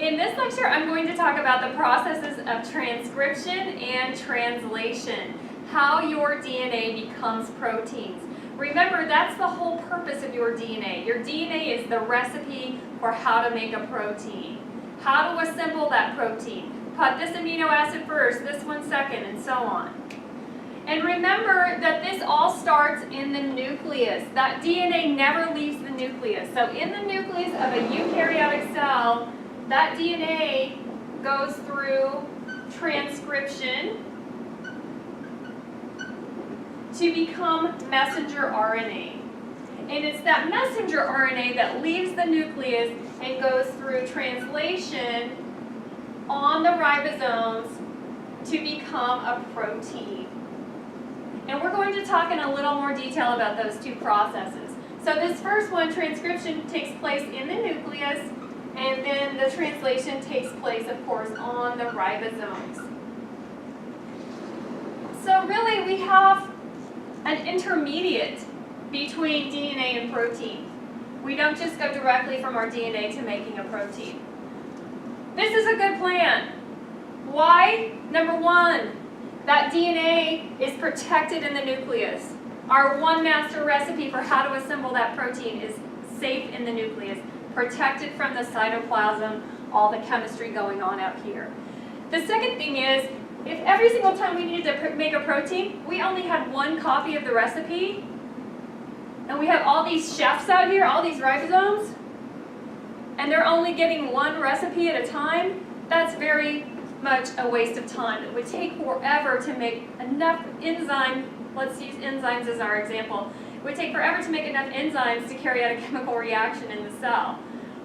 In this lecture, I'm going to talk about the processes of transcription and translation, how your DNA becomes proteins. Remember, that's the whole purpose of your DNA. Your DNA is the recipe for how to make a protein, how to assemble that protein. Put this amino acid first, this one second, and so on. And remember that this all starts in the nucleus. That DNA never leaves the nucleus. So in the nucleus of a eukaryotic cell, that DNA goes through transcription to become messenger RNA. And it's that messenger RNA that leaves the nucleus and goes through translation on the ribosomes to become a protein. And we're going to talk in a little more detail about those two processes. So this first one, transcription, takes place in the nucleus, and then the translation takes place, of course, on the ribosomes. So really, we have an intermediate between DNA and protein. We don't just go directly from our DNA to making a protein. This is a good plan. Why? Number one, that DNA is protected in the nucleus. Our one master recipe for how to assemble that protein is safe in the nucleus, protected from the cytoplasm, all the chemistry going on out here. The second thing is, if every single time we needed to make a protein, we only had one copy of the recipe, and we have all these chefs out here, all these ribosomes, and they're only getting one recipe at a time, that's very much a waste of time. It would take forever to make enough enzyme, let's use enzymes as our example, it would take forever to make enough enzymes to carry out a chemical reaction in the cell.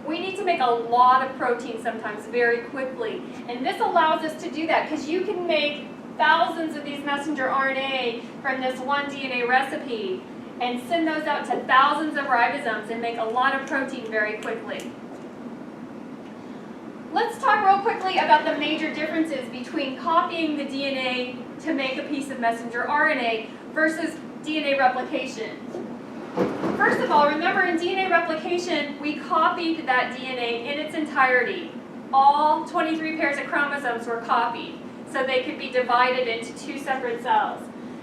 We need to make a lot of protein sometimes very quickly, and this allows us to do that because you can make thousands of these messenger RNA from this one DNA recipe and send those out to thousands of ribosomes and make a lot of protein very quickly. Let's talk real quickly about the major differences between copying the DNA to make a piece of messenger RNA versus DNA replication. First of all, remember in DNA replication, we copied that DNA in its entirety. All 23 pairs of chromosomes were copied, so they could be divided into two separate cells.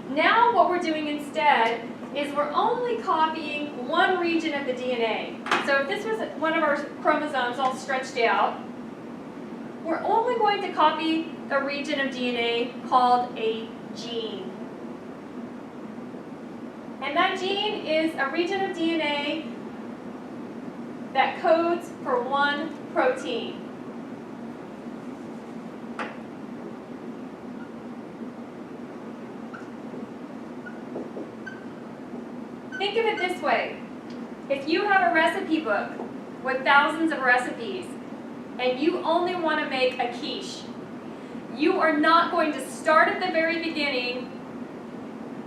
Now what we're doing instead is we're only copying one region of the DNA. So if this was one of our chromosomes all stretched out, we're only going to copy the region of DNA called a gene. And that gene is a region of DNA that codes for one protein. Think of it this way. If you have a recipe book with thousands of recipes, and you only want to make a quiche, you are not going to start at the very beginning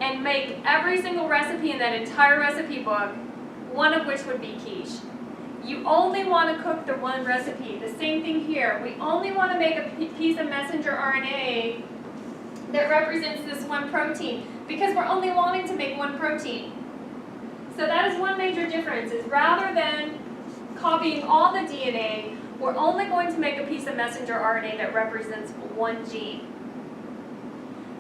and make every single recipe in that entire recipe book, one of which would be quiche. You only want to cook the one recipe. The same thing here. We only want to make a piece of messenger RNA that represents this one protein because we're only wanting to make one protein. So that is one major difference, is rather than copying all the DNA, we're only going to make a piece of messenger RNA that represents one gene.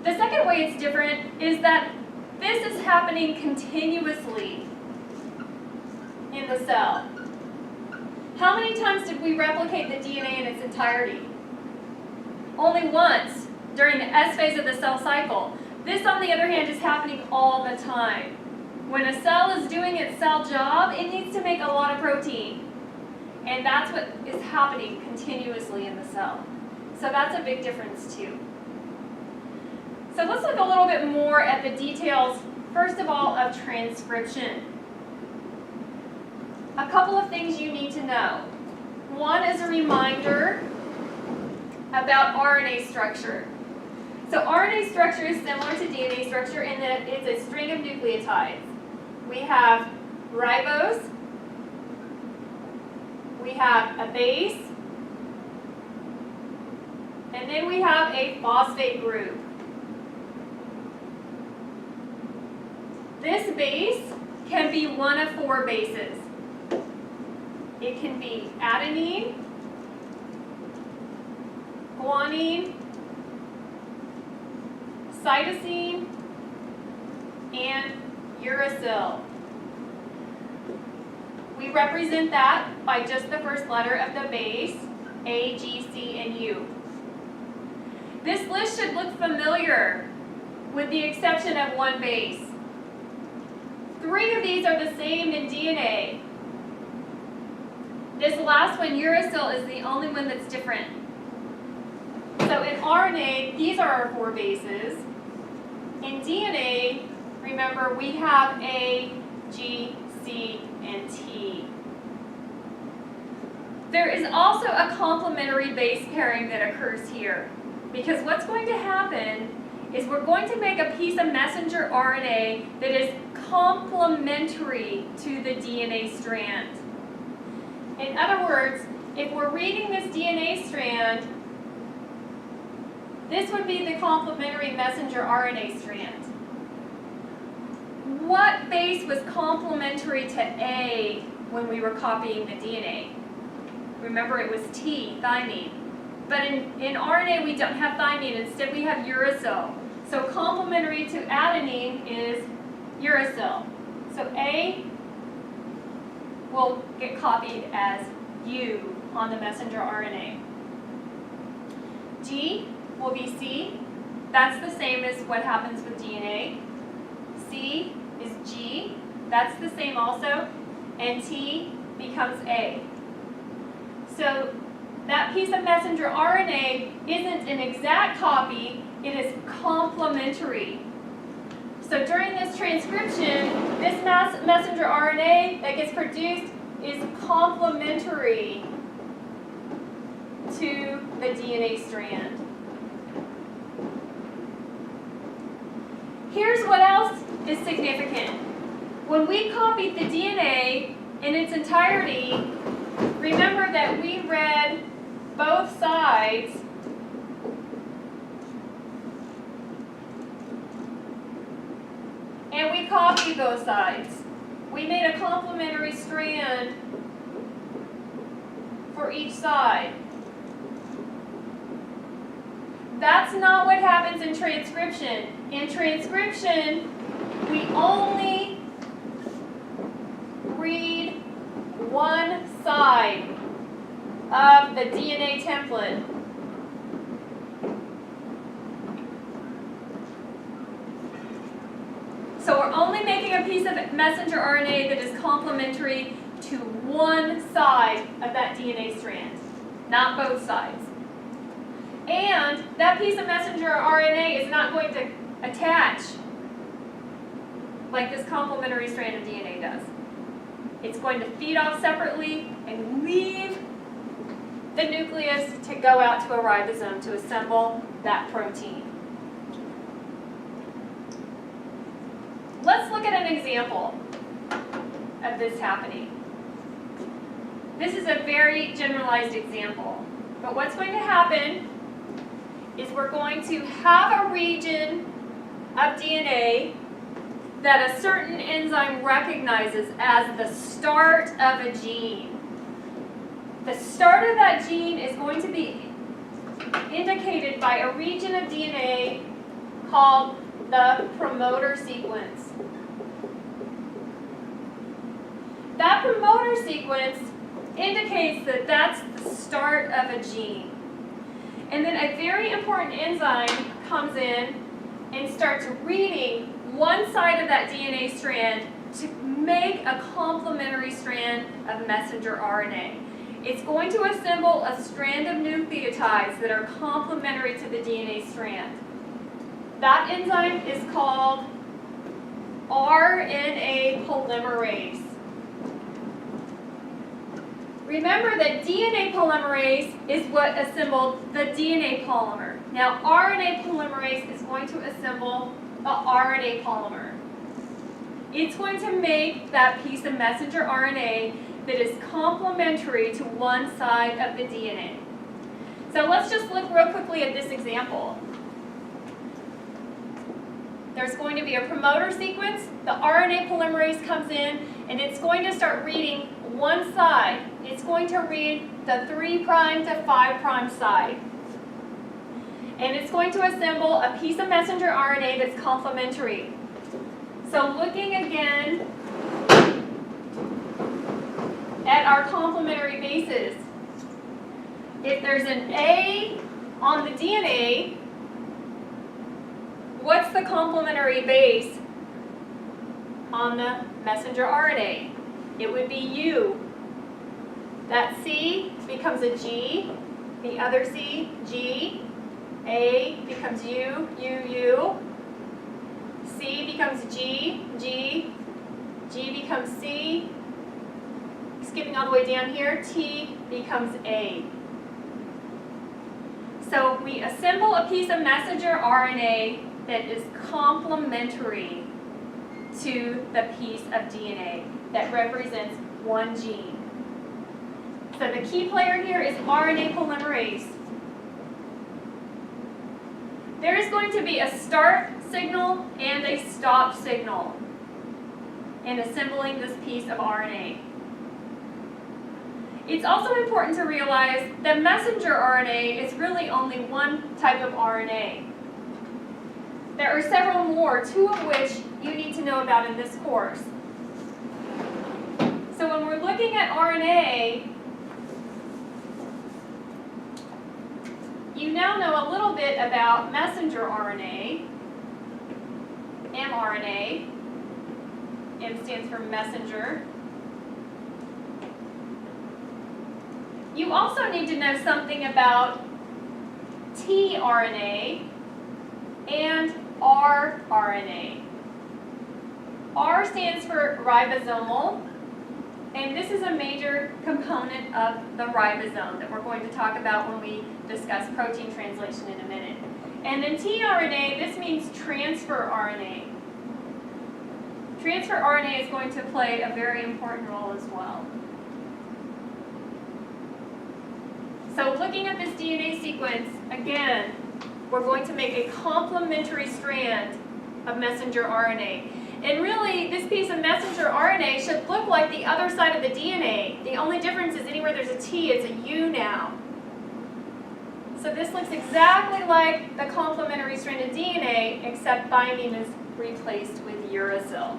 The second way it's different is that this is happening continuously in the cell. How many times did we replicate the DNA in its entirety? Only once, during the S phase of the cell cycle. This, on the other hand, is happening all the time. When a cell is doing its cell job, it needs to make a lot of protein. And that's what is happening continuously in the cell. So that's a big difference too. So let's look a little bit more at the details, first of all, of transcription. A couple of things you need to know. One is a reminder about RNA structure. So RNA structure is similar to DNA structure in that it's a string of nucleotides. We have ribose, we have a base, and then we have a phosphate group. This base can be one of four bases. It can be adenine, guanine, cytosine, and uracil. We represent that by just the first letter of the base, A, G, C, and U. This list should look familiar with the exception of one base. 3 of these are the same in DNA. This last one, uracil, is the only one that's different. So in RNA, these are our 4 bases. In DNA, remember, we have A, G, C, and T. There is also a complementary base pairing that occurs here, because what's going to happen is we're going to make a piece of messenger RNA that is complementary to the DNA strand. In other words, if we're reading this DNA strand, this would be the complementary messenger RNA strand. What base was complementary to A when we were copying the DNA? Remember, it was T, thymine. But in RNA, we don't have thymine. Instead, we have uracil. So complementary to adenine is uracil. So A will get copied as U on the messenger RNA. G will be C. That's the same as what happens with DNA. C is G. That's the same also. And T becomes A. So that piece of messenger RNA isn't an exact copy, it is complementary. So during this transcription, this messenger RNA that gets produced is complementary to the DNA strand. Here's what else is significant. When we copied the DNA in its entirety, remember that we read both sides and we copied both sides. We made a complementary strand for each side. That's not what happens in transcription. In transcription, we only read one side of the DNA template. So we're only making a piece of messenger RNA that is complementary to one side of that DNA strand, not both sides. And that piece of messenger RNA is not going to attach like this complementary strand of DNA does. It's going to feed off separately and leave the nucleus to go out to a ribosome to assemble that protein. Let's look at an example of this happening. This is a very generalized example, but what's going to happen is we're going to have a region of DNA that a certain enzyme recognizes as the start of a gene. The start of that gene is going to be indicated by a region of DNA called the promoter sequence. That promoter sequence indicates that that's the start of a gene. And then a very important enzyme comes in and starts reading one side of that DNA strand to make a complementary strand of messenger RNA. It's going to assemble a strand of nucleotides that are complementary to the DNA strand. That enzyme is called RNA polymerase. Remember that DNA polymerase is what assembled the DNA polymer. Now RNA polymerase is going to assemble the RNA polymer. It's going to make that piece of messenger RNA that is complementary to one side of the DNA. So let's just look real quickly at this example. There's going to be a promoter sequence. The RNA polymerase comes in and it's going to start reading one side. It's going to read the 3' to 5' side. And it's going to assemble a piece of messenger RNA that's complementary. So looking again at our complementary bases, if there's an A on the DNA, what's the complementary base on the messenger RNA? It would be U. That C becomes a G, the other C, G, A becomes U, U, U, C becomes G, G, G becomes C, skipping all the way down here, T becomes A. So we assemble a piece of messenger RNA that is complementary to the piece of DNA that represents one gene. So the key player here is RNA polymerase. There is going to be a start signal and a stop signal in assembling this piece of RNA. It's also important to realize that messenger RNA is really only one type of RNA. There are several more, two of which you need to know about in this course. So when we're looking at RNA, you now know a little bit about messenger RNA, mRNA. M stands for messenger. You also need to know something about tRNA and rRNA. R stands for ribosomal, and this is a major component of the ribosome that we're going to talk about when we discuss protein translation in a minute. And then tRNA, this means transfer RNA. Transfer RNA is going to play a very important role as well. So looking at this DNA sequence, again, we're going to make a complementary strand of messenger RNA. And really, this piece of messenger RNA should look like the other side of the DNA. The only difference is anywhere there's a T, it's a U now. So this looks exactly like the complementary strand of DNA, except binding is replaced with uracil.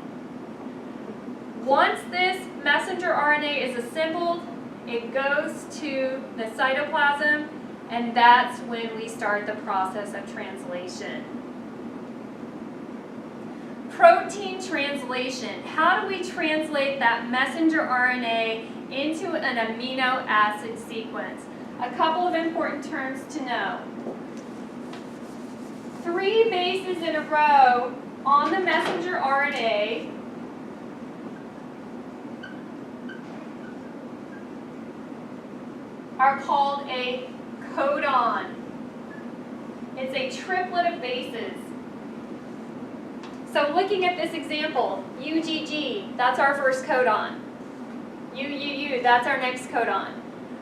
Once this messenger RNA is assembled, it goes to the cytoplasm, and that's when we start the process of translation. Protein translation. How do we translate that messenger RNA into an amino acid sequence? A couple of important terms to know. 3 bases in a row on the messenger RNA are called a codon. It's a triplet of bases. So looking at this example, UGG, that's our first codon. UUU, that's our next codon.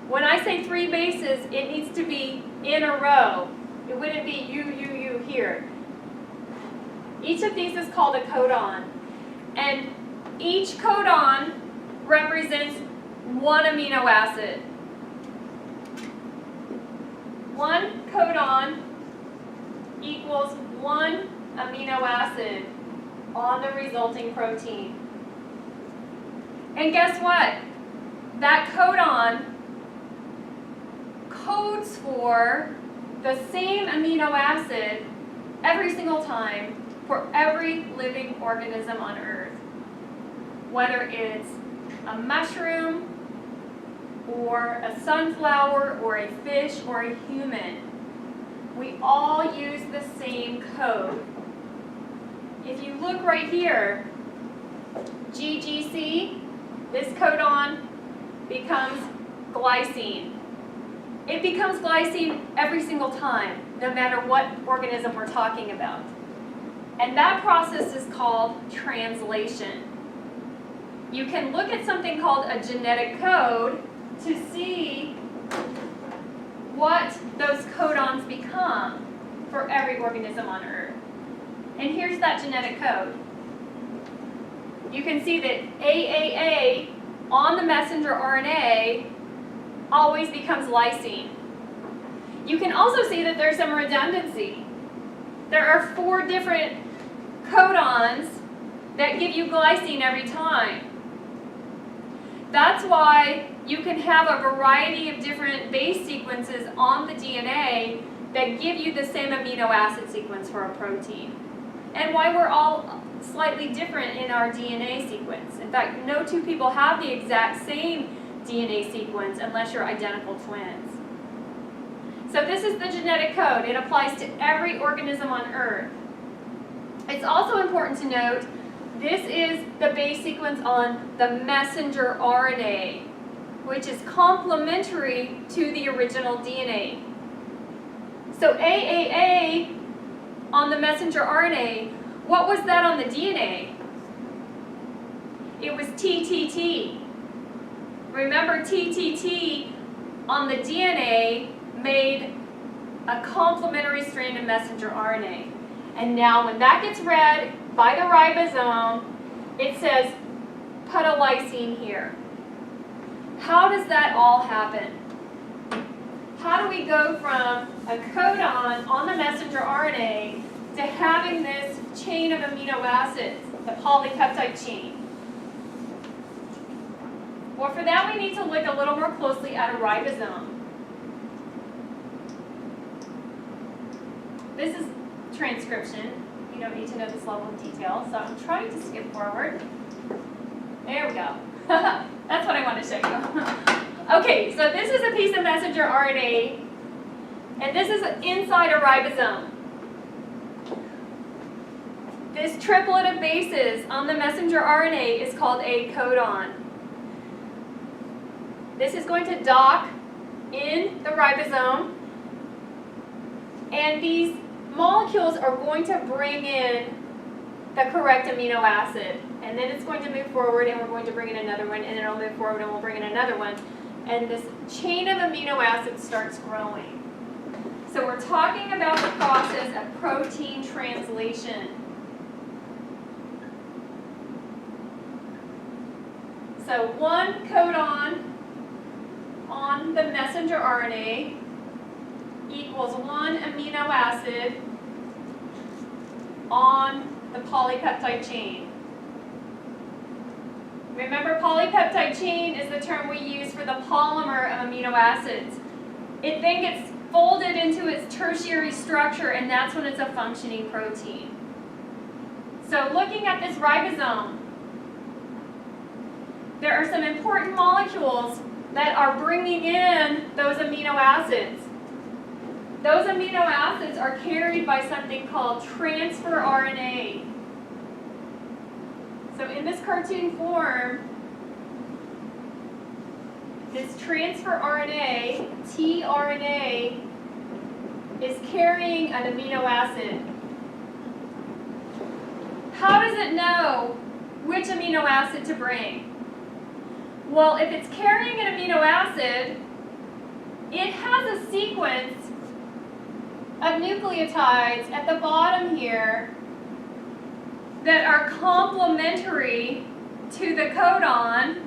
When I say 3 bases, it needs to be in a row. It wouldn't be UUU here. Each of these is called a codon. And each codon represents one amino acid. One codon equals one amino acid on the resulting protein. And guess what? That codon codes for the same amino acid every single time for every living organism on Earth. Whether it's a mushroom, or a sunflower, or a fish, or a human. We all use the same code. If you look right here, GGC, this codon becomes glycine. It becomes glycine every single time, no matter what organism we're talking about. And that process is called translation. You can look at something called a genetic code to see what those codons become for every organism on Earth. And here's that genetic code. You can see that AAA on the messenger RNA always becomes lysine. You can also see that there's some redundancy. There are 4 different codons that give you glycine every time. That's why you can have a variety of different base sequences on the DNA that give you the same amino acid sequence for a protein. And why we're all slightly different in our DNA sequence. In fact, no 2 people have the exact same DNA sequence unless you're identical twins. So this is the genetic code. It applies to every organism on Earth. It's also important to note, this is the base sequence on the messenger RNA, which is complementary to the original DNA. So AAA on the messenger RNA, what was that on the DNA? It was TTT. Remember, TTT on the DNA made a complementary strand of messenger RNA. And now when that gets read by the ribosome, it says, put a lysine here. How does that all happen? How do we go from a codon on the messenger RNA to having this chain of amino acids, the polypeptide chain? Well, for that we need to look a little more closely at a ribosome. This is transcription. You don't need to know this level of detail, so I'm trying to skip forward. There we go. That's what I want to show you. Okay, so this is a piece of messenger RNA, and this is inside a ribosome. This triplet of bases on the messenger RNA is called a codon. This is going to dock in the ribosome, and these molecules are going to bring in the correct amino acid, and then it's going to move forward, and we're going to bring in another one, and then it'll move forward, and we'll bring in another one, and this chain of amino acids starts growing. So we're talking about the process of protein translation. So one codon on the messenger RNA equals one amino acid on the polypeptide chain. Remember, polypeptide chain is the term we use for the polymer of amino acids. It then gets folded into its tertiary structure, and that's when it's a functioning protein. So looking at this ribosome, there are some important molecules that are bringing in those amino acids. Those amino acids are carried by something called transfer RNA. So in this cartoon form, this transfer RNA, tRNA, is carrying an amino acid. How does it know which amino acid to bring? Well, if it's carrying an amino acid, it has a sequence of nucleotides at the bottom here that are complementary to the codon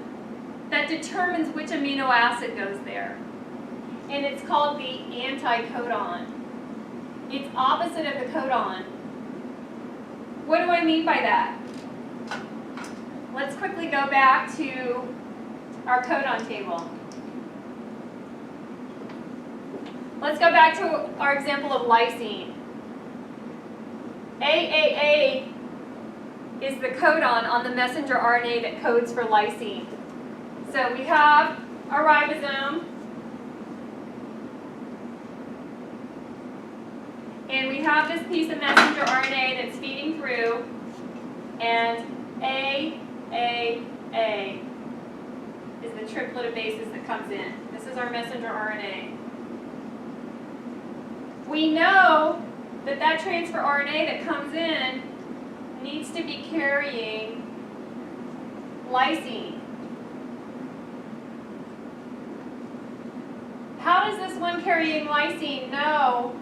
that determines which amino acid goes there. And it's called the anticodon. It's opposite of the codon. What do I mean by that? Let's quickly go back to our codon table. Let's go back to our example of lysine. AAA is the codon on the messenger RNA that codes for lysine. So we have our ribosome, and we have this piece of messenger RNA that's feeding through, and AAA is the triplet of bases that comes in. This is our messenger RNA. We know that that transfer RNA that comes in needs to be carrying lysine. How does this one carrying lysine know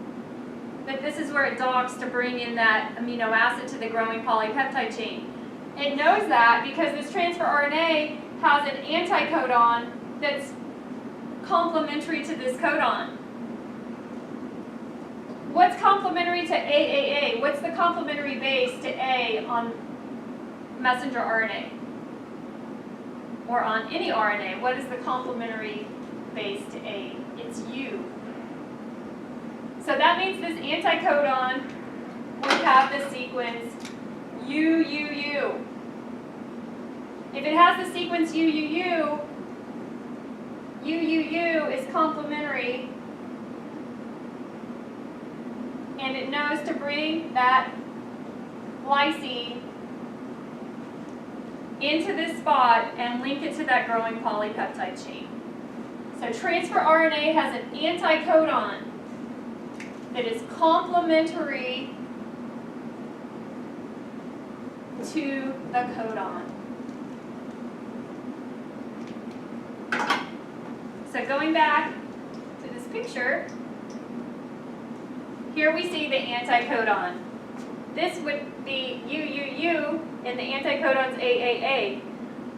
that this is where it docks to bring in that amino acid to the growing polypeptide chain? It knows that because this transfer RNA has an anticodon that's complementary to this codon. What's complementary to AAA? What's the complementary base to A on messenger RNA? Or on any RNA, what is the complementary base to A? It's U. So that means this anticodon would have the sequence UUU. If it has the sequence UUU, UUU is complementary, and it knows to bring that glycine into this spot and link it to that growing polypeptide chain. So transfer RNA has an anticodon that is complementary to the codon. So going back to this picture, here we see the anticodon. This would be UUU, and the anticodon's AAA.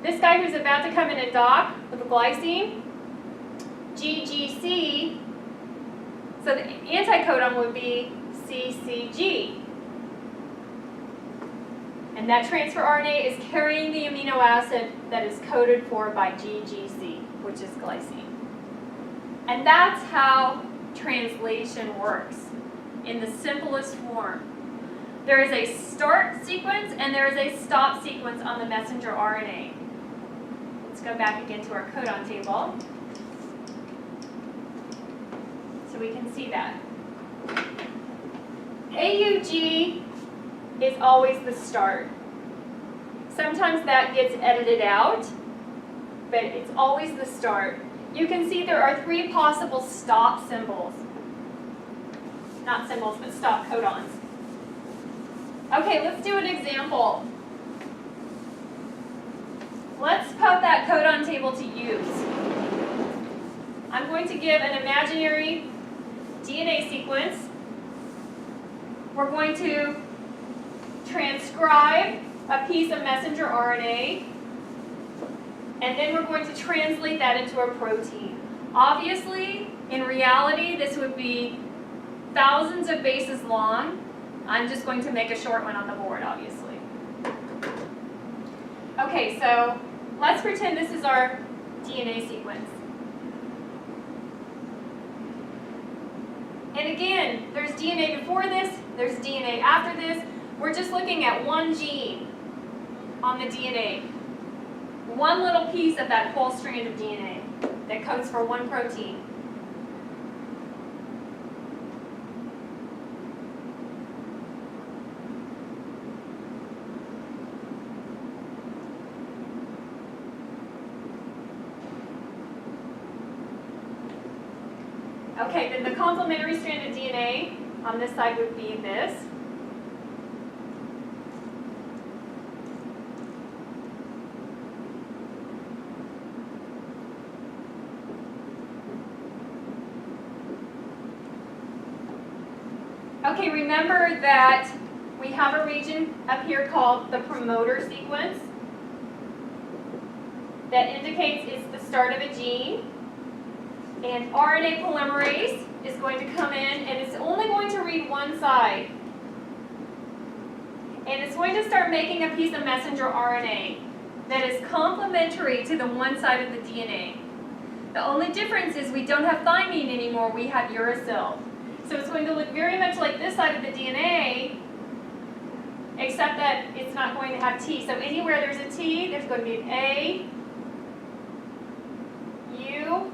This guy who's about to come in and dock with the glycine, GGC, so the anticodon would be CCG. And that transfer RNA is carrying the amino acid that is coded for by GGC, which is glycine. And that's how translation works in the simplest form. There is a start sequence and there is a stop sequence on the messenger RNA. Let's go back again to our codon table so we can see that. AUG is always the start. Sometimes that gets edited out, but it's always the start. You can see there are 3 possible stop symbols. Not symbols, but stop codons. Okay, let's do an example. Let's put that codon table to use. I'm going to give an imaginary DNA sequence. We're going to transcribe a piece of messenger RNA, and then we're going to translate that into a protein. Obviously, in reality, this would be thousands of bases long. I'm just going to make a short one on the board, obviously. Okay, so let's pretend this is our DNA sequence. And again, there's DNA before this, there's DNA after this. We're just looking at one gene on the DNA. One little piece of that whole strand of DNA that codes for one protein. Okay, then the complementary strand of DNA on this side would be this. Okay, remember that we have a region up here called the promoter sequence that indicates it's the start of a gene. And RNA polymerase is going to come in and it's only going to read one side. And it's going to start making a piece of messenger RNA that is complementary to the one side of the DNA. The only difference is we don't have thymine anymore, we have uracil. So it's going to look very much like this side of the DNA, except that it's not going to have T. So anywhere there's a T, there's going to be an A, U,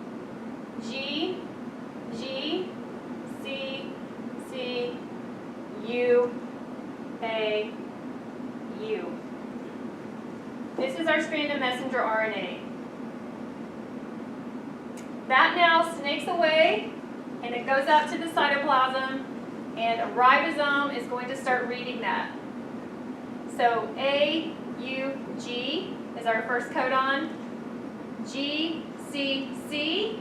G, G, C, C, U, A, U. This is our strand of messenger RNA. That now snakes away and it goes out to the cytoplasm and a ribosome is going to start reading that. So A, U, G is our first codon. G, C, C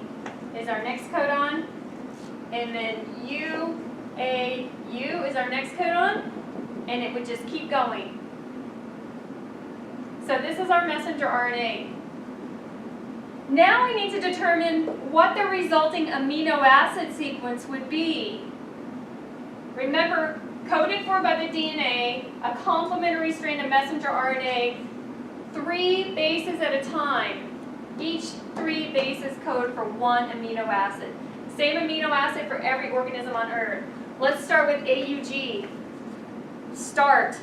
is our next codon. And then U, A, U is our next codon. And it would just keep going. So this is our messenger RNA. Now we need to determine what the resulting amino acid sequence would be Remember, coded for by the DNA, a complementary strand of messenger RNA, 3 bases at a time. Each 3 bases code for 1 amino acid. Same amino acid for every organism on Earth. Let's start with AUG. Start.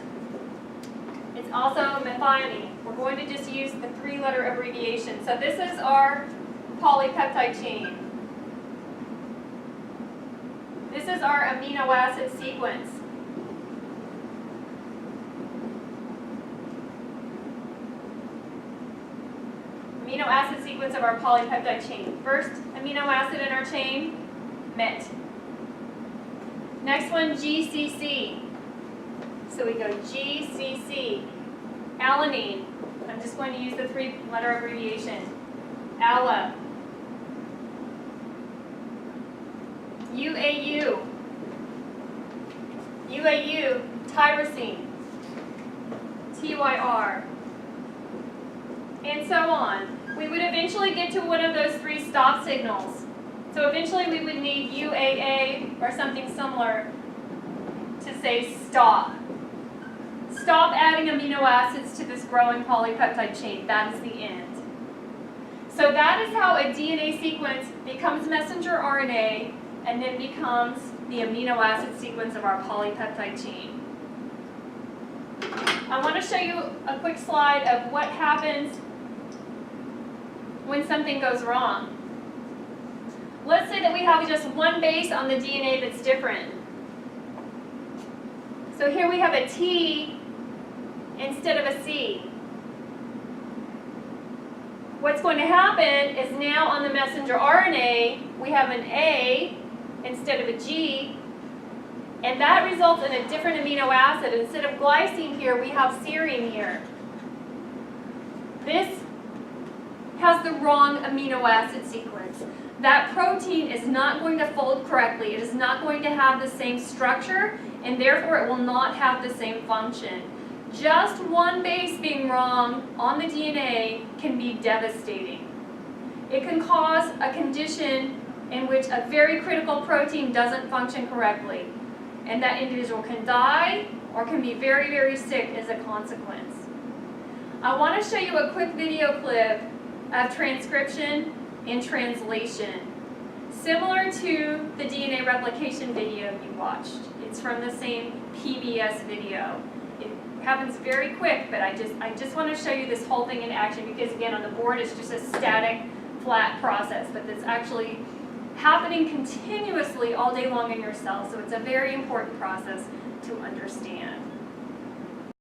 It's also methionine. We're going to just use the 3-letter abbreviation. So this is our polypeptide chain. This is our amino acid sequence. Amino acid sequence of our polypeptide chain. First amino acid in our chain, met. Next one, GCC. So we go GCC. Alanine. I'm just going to use the 3-letter abbreviation. ALA. UAU. UAU, tyrosine. TYR. And so on. We would eventually get to one of those 3 stop signals. So eventually we would need UAA or something similar to say stop. Stop adding amino acids to this growing polypeptide chain. That is the end. So that is how a DNA sequence becomes messenger RNA and then becomes the amino acid sequence of our polypeptide chain. I want to show you a quick slide of what happens when something goes wrong. Let's say that we have just 1 base on the DNA that's different. So here we have a T instead of a C. What's going to happen is now on the messenger RNA, we have an A instead of a G, and that results in a different amino acid. Instead of glycine here, we have serine here. This has the wrong amino acid sequence. That protein is not going to fold correctly. It is not going to have the same structure, and therefore it will not have the same function. Just 1 base being wrong on the DNA can be devastating. It can cause a condition in which a very critical protein doesn't function correctly, and that individual can die or can be very, very sick as a consequence. I want to show you a quick video clip of transcription and translation, similar to the DNA replication video you watched. It's from the same PBS video. It happens very quick, but I just want to show you this whole thing in action because, again, on the board it's just a static, flat process, but it's actually happening continuously all day long in your cells, so it's a very important process to understand.